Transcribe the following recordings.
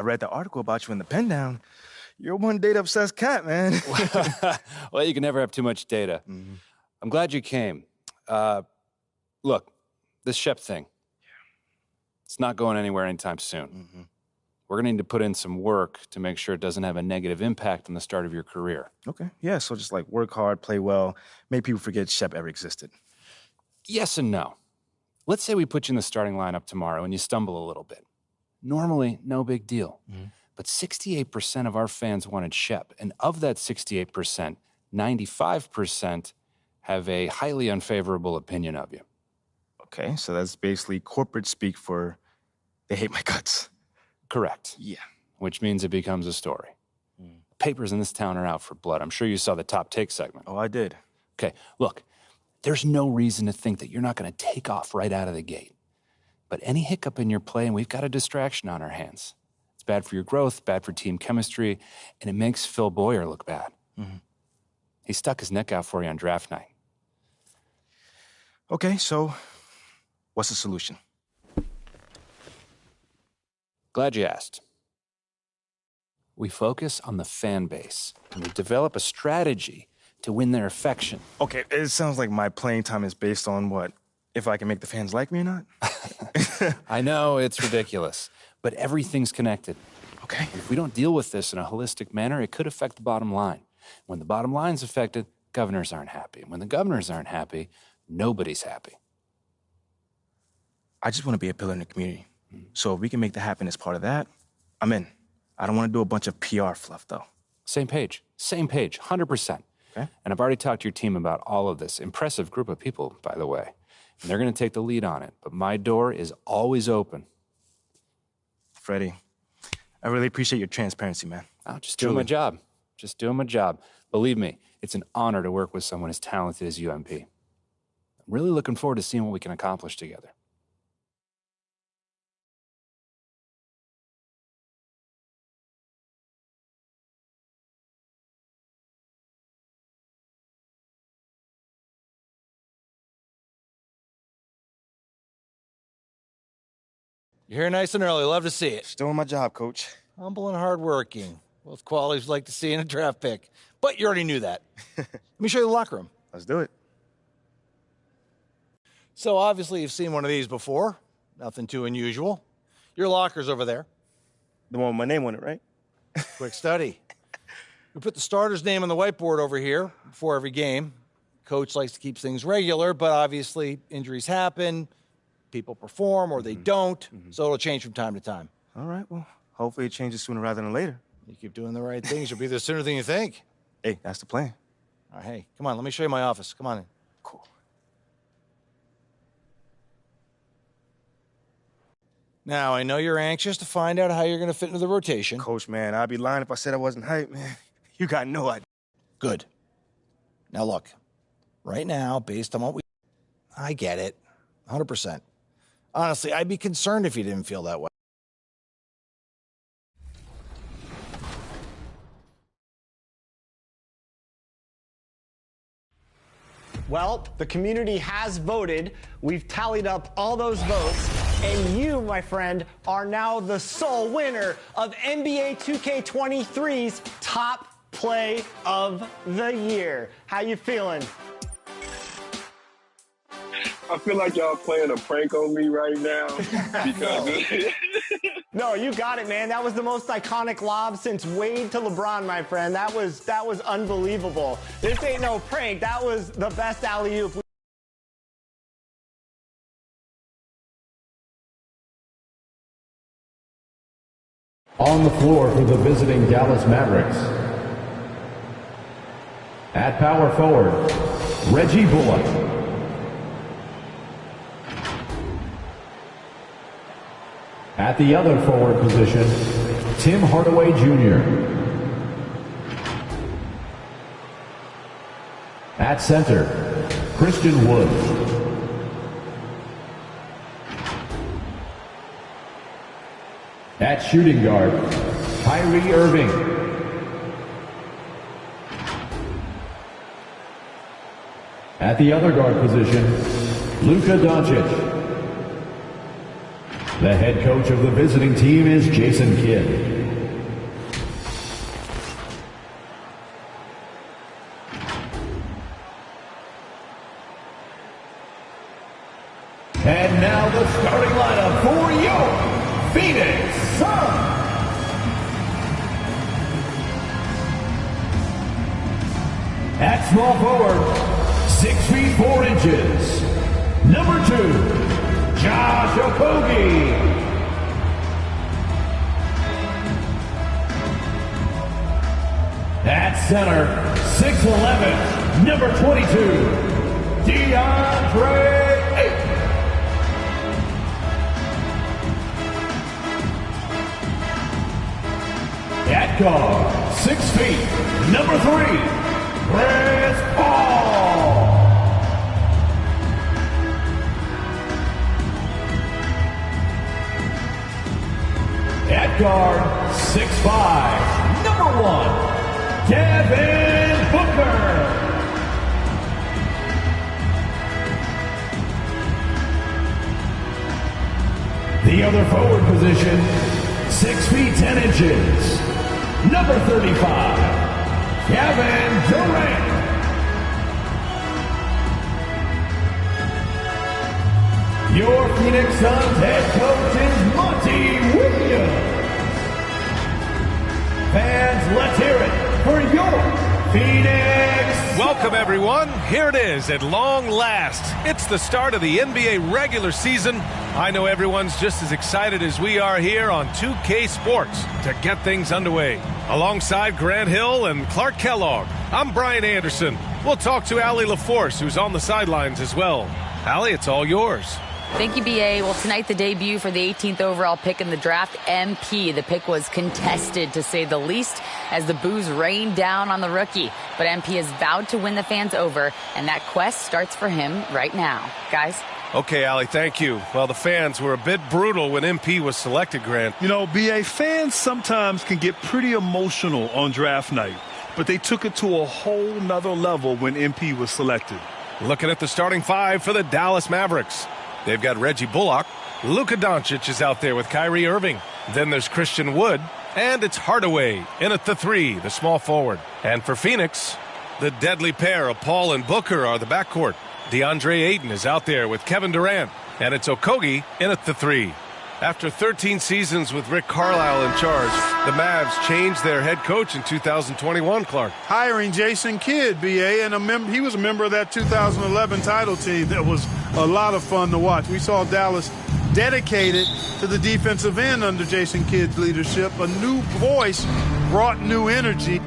I read the article about you in the pen down. You're one data-obsessed cat, man. Well, you can never have too much data. Mm-hmm. I'm glad you came. Look, this Shep thing, it's not going anywhere anytime soon. Mm-hmm. We're going to need to put in some work to make sure it doesn't have a negative impact on the start of your career. Okay, yeah, so just like work hard, play well, make people forget Shep ever existed. Yes and no. Let's say we put you in the starting lineup tomorrow and you stumble a little bit. Normally, no big deal. Mm-hmm. But 68% of our fans wanted Shep, and of that 68%, 95% have a highly unfavorable opinion of you. Okay, so that's basically corporate speak for they hate my guts. Correct. Yeah. Which means it becomes a story. Papers in this town are out for blood. I'm sure you saw the top take segment. Oh, I did. Okay, look, there's no reason to think that you're not going to take off right out of the gate. But any hiccup in your play, and we've got a distraction on our hands. It's bad for your growth, bad for team chemistry, and it makes Phil Boyer look bad. Mm-hmm. He stuck his neck out for you on draft night. Okay, so what's the solution? Glad you asked. We focus on the fan base, and we develop a strategy to win their affection. Okay, it sounds like my playing time is based on what? If I can make the fans like me or not? I know, it's ridiculous, but everything's connected. Okay. If we don't deal with this in a holistic manner, it could affect the bottom line. When the bottom line's affected, governors aren't happy. When the governors aren't happy, nobody's happy. I just want to be a pillar in the community. So if we can make that happen as part of that, I'm in. I don't want to do a bunch of PR fluff, though. Same page, 100%. Okay. And I've already talked to your team about all of this. Impressive group of people, by the way. And they're going to take the lead on it. But my door is always open. Freddie, I really appreciate your transparency, man. Oh, just doing my job. Just doing my job. Believe me, it's an honor to work with someone as talented as UMP. I'm really looking forward to seeing what we can accomplish together. You're here nice and early. Love to see it. Just doing my job, Coach. Humble and hardworking. Both qualities we like to see in a draft pick. But you already knew that. Let me show you the locker room. Let's do it. So obviously you've seen one of these before. Nothing too unusual. Your locker's over there. The one with my name on it, right? Quick study. We put the starter's name on the whiteboard over here before every game. Coach likes to keep things regular, but obviously injuries happen. People perform or they don't, so it'll change from time to time. All right, well, hopefully it changes sooner rather than later. You keep doing the right things, you'll be there sooner than you think. Hey, that's the plan. All right, hey, come on, let me show you my office. Come on in. Cool. Now, I know you're anxious to find out how you're going to fit into the rotation. Coach, man, I'd be lying if I said I wasn't hyped, man. You got no idea. Good. Now, look, right now, based on what I get it, 100%. Honestly, I'd be concerned if you didn't feel that way. Well, the community has voted. We've tallied up all those votes. And you, my friend, are now the sole winner of NBA 2K23's Top Play of the Year. How you feeling? I feel like y'all playing a prank on me right now. Because No, you got it, man. That was the most iconic lob since Wade to LeBron, my friend. That was unbelievable. This ain't no prank. That was the best alley-oop. On the floor for the visiting Dallas Mavericks. At power forward, Reggie Bullock. At the other forward position, Tim Hardaway Jr. At center, Christian Wood. At shooting guard, Kyrie Irving. At the other guard position, Luka Doncic. The head coach of the visiting team is Jason Kidd. And now the starting lineup for your Phoenix Suns. At small forward, 6 feet 4 inches, number 2, Josh Okogie. At center, 6'11", number 22, DeAndre Ayton. At guard, 6 feet, number 3, Chris Paul. At guard, 6'5", number 1, Devin Booker. The other forward position, 6 feet 10 inches, number 35, Kevin Durant. Your Phoenix Suns head coach is Monty Williams. Fans, let's hear it for your Phoenix. Welcome, everyone. Here it is at long last. It's the start of the NBA regular season. I know everyone's just as excited as we are here on 2K Sports to get things underway. Alongside Grant Hill and Clark Kellogg, I'm Brian Anderson. We'll talk to Allie LaForce, who's on the sidelines as well. Allie, it's all yours. Thank you, B.A. Well, tonight the debut for the 18th overall pick in the draft, MP. The pick was contested, to say the least, as the boos rained down on the rookie. But MP has vowed to win the fans over, and that quest starts for him right now. Guys? Okay, Allie, thank you. Well, the fans were a bit brutal when MP was selected, Grant. You know, B.A., fans sometimes can get pretty emotional on draft night, but they took it to a whole nother level when MP was selected. Looking at the starting 5 for the Dallas Mavericks. They've got Reggie Bullock. Luka Doncic is out there with Kyrie Irving. Then there's Christian Wood. And it's Hardaway in at the 3, the small forward. And for Phoenix, the deadly pair of Paul and Booker are the backcourt. DeAndre Ayton is out there with Kevin Durant. And it's Okogie in at the 3. After 13 seasons with Rick Carlisle in charge, the Mavs changed their head coach in 2021, Clark. Hiring Jason Kidd, B.A., and he was a member of that 2011 title team. That was a lot of fun to watch. We saw Dallas dedicated to the defensive end under Jason Kidd's leadership. A new voice brought new energy.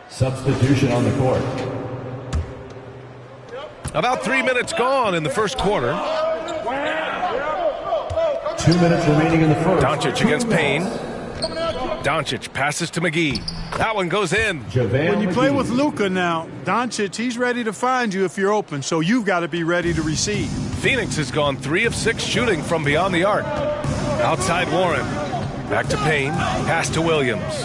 Substitution on the court. About 3 minutes gone in the first quarter. 2 minutes remaining in the first. Doncic against Payne. Doncic passes to McGee. That one goes in. When you play with Luka now, Doncic, he's ready to find you if you're open, so you've got to be ready to receive. Phoenix has gone 3 of 6 shooting from beyond the arc. Outside Warren. Back to Payne. Pass to Williams.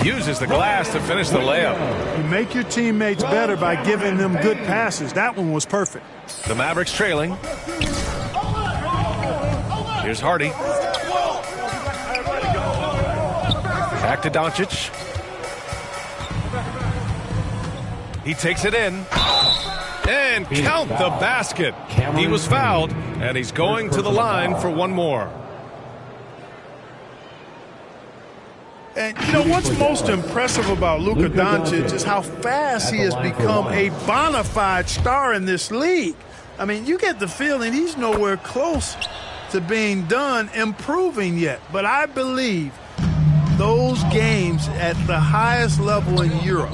Uses the glass to finish the layup. You make your teammates better by giving them good passes. That one was perfect. The Mavericks trailing. Here's Hardy. Back to Doncic. He takes it in. And count the basket. He was fouled, and he's going to the line for one more. And, you know, what's most impressive about Luka Doncic is how fast he has become a bona fide star in this league. I mean, you get the feeling he's nowhere close to being done improving yet. But I believe those games at the highest level in Europe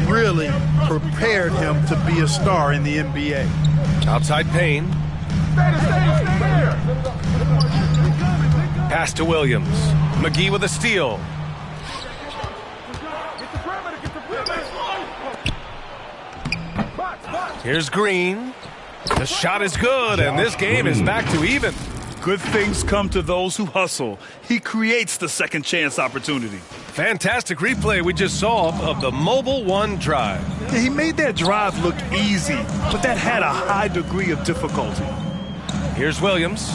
really prepared him to be a star in the NBA. Outside Payne. Pass to Williams. McGee with a steal. Here's Green. The shot is good, and this game is back to even. Good things come to those who hustle. He creates the second chance opportunity. Fantastic replay we just saw of the Mobile One drive. Yeah, he made that drive look easy, but that had a high degree of difficulty. Here's Williams.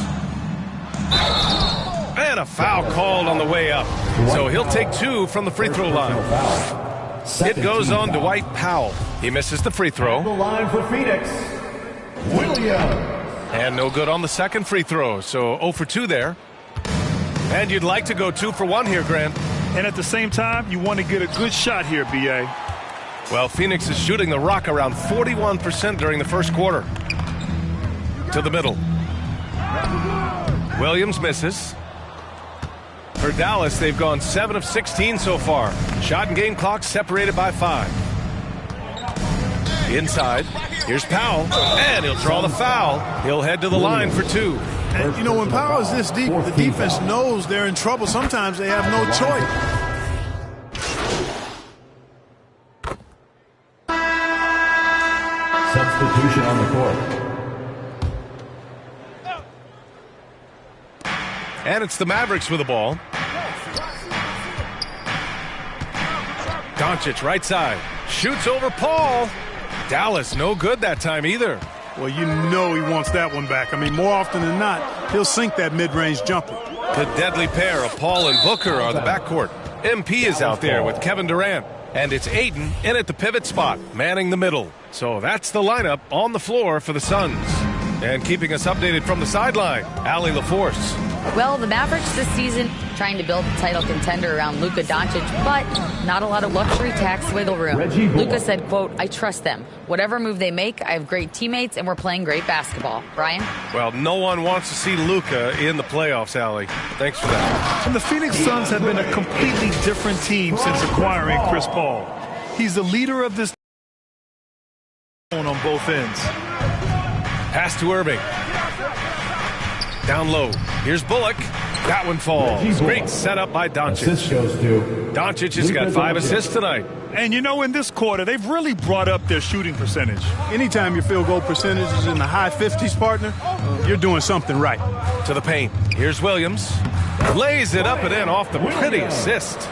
And a foul called on the way up. So he'll take 2 from the free throw line. It goes on Dwight Powell. He misses the free throw. The line for Phoenix, Williams. And no good on the second free throw, so 0 for 2 there. And you'd like to go 2 for 1 here, Grant. And at the same time, you want to get a good shot here, B.A. Well, Phoenix is shooting the rock around 41% during the first quarter. To the middle. Williams misses. For Dallas, they've gone 7 of 16 so far. Shot and game clock separated by 5. Inside, here's Powell, and he'll draw the foul. He'll head to the line for 2. And, you know, when Powell is this deep, the defense knows they're in trouble. Sometimes they have no choice. Substitution on the court. And it's the Mavericks with the ball. Doncic right side. Shoots over Paul. Dallas no good that time either. Well, you know he wants that one back. I mean, more often than not, he'll sink that mid-range jumper. The deadly pair of Paul and Booker are the backcourt. MP is out there with Kevin Durant. And it's Ayton in at the pivot spot, manning the middle. So that's the lineup on the floor for the Suns. And keeping us updated from the sideline, Allie LaForce. Well, the Mavericks this season trying to build a title contender around Luka Doncic, but not a lot of luxury tax wiggle room. Luka said, quote, "I trust them. Whatever move they make, I have great teammates and we're playing great basketball." Brian? Well, no one wants to see Luka in the playoffs, Allie. Thanks for that. And the Phoenix Suns have been a completely different team since acquiring Chris Paul. He's the leader of this on both ends. Pass to Irving. Down low. Here's Bullock. That one falls. Great setup by Doncic. Doncic has got 5 assists tonight. And you know, in this quarter, they've really brought up their shooting percentage. Anytime your field goal percentage is in the high 50s, partner, you're doing something right. To the paint. Here's Williams. Lays it up and in off the pretty assist.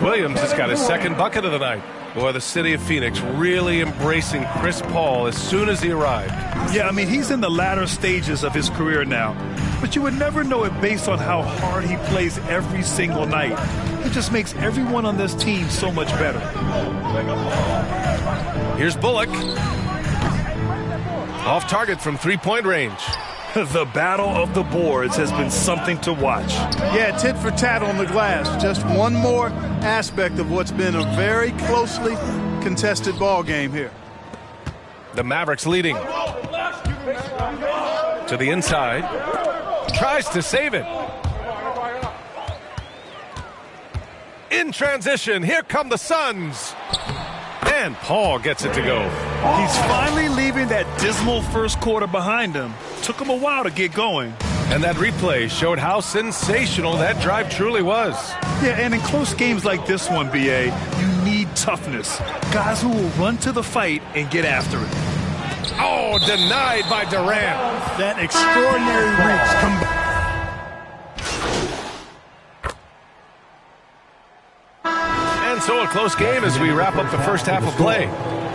Williams has got his second bucket of the night. Boy, the city of Phoenix really embracing Chris Paul as soon as he arrived. Yeah, I mean, he's in the latter stages of his career now. But you would never know it based on how hard he plays every single night. He just makes everyone on this team so much better. Here's Bullock. Off target from three-point range. The battle of the boards has been something to watch. Yeah, tit for tat on the glass. Just one more aspect of what's been a very closely contested ball game here. The Mavericks leading. To the inside. Tries to save it. In transition, here come the Suns. And Paul gets it to go. He's finally leaving that dismal first quarter behind him. Took him a while to get going. And that replay showed how sensational that drive truly was. Yeah, and in close games like this one, B.A., you need toughness. Guys who will run to the fight and get after it. Oh, denied by Durant. That extraordinary reach combined. And so a close game as we wrap up the first half of play.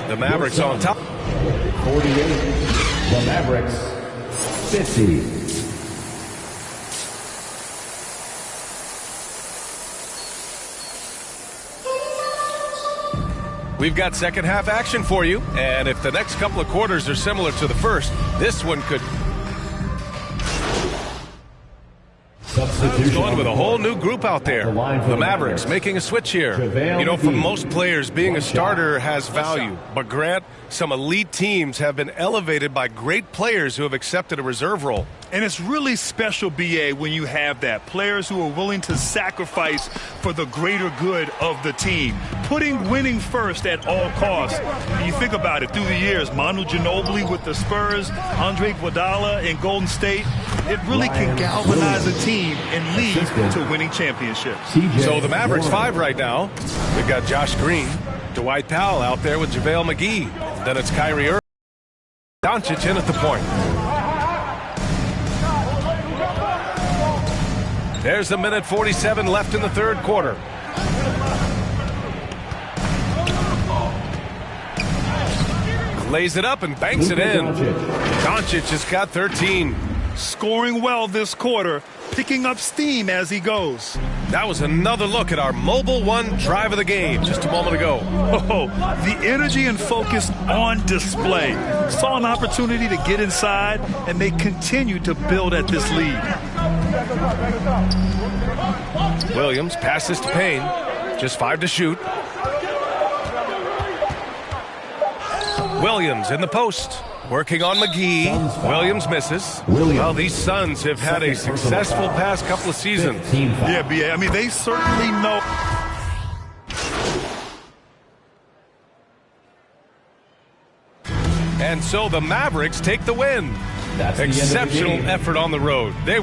The Mavericks on top. 48, the Mavericks, 50. We've got second half action for you, and if the next couple of quarters are similar to the first, this one could going with a whole new group out there. The Mavericks making a switch here. You know, for most players, being a starter has value. But Grant, some elite teams have been elevated by great players who have accepted a reserve role. And it's really special, B.A., when you have that. Players who are willing to sacrifice for the greater good of the team. Putting winning first at all costs. You think about it, through the years, Manu Ginobili with the Spurs, Andre Iguodala in Golden State, it really can galvanize a team and lead to winning championships. So the Mavericks 5 right now. We've got Josh Green, Dwight Powell out there with JaVale McGee. Then it's Kyrie Irving. Doncic in at the point. There's a minute 47 left in the third quarter. Lays it up and banks it in. Doncic has got 13. Scoring well this quarter, picking up steam as he goes. That was another look at our Mobile One drive of the game just a moment ago. Oh, the energy and focus on display. Saw an opportunity to get inside, and they continue to build at this lead. Williams passes to Payne. Just 5 to shoot. Williams in the post. Working on McGee. Williams misses. Well, these Suns have had a successful past couple of seasons. Yeah, B.A. I mean, they certainly know. And so the Mavericks take the win. Exceptional effort on the road. They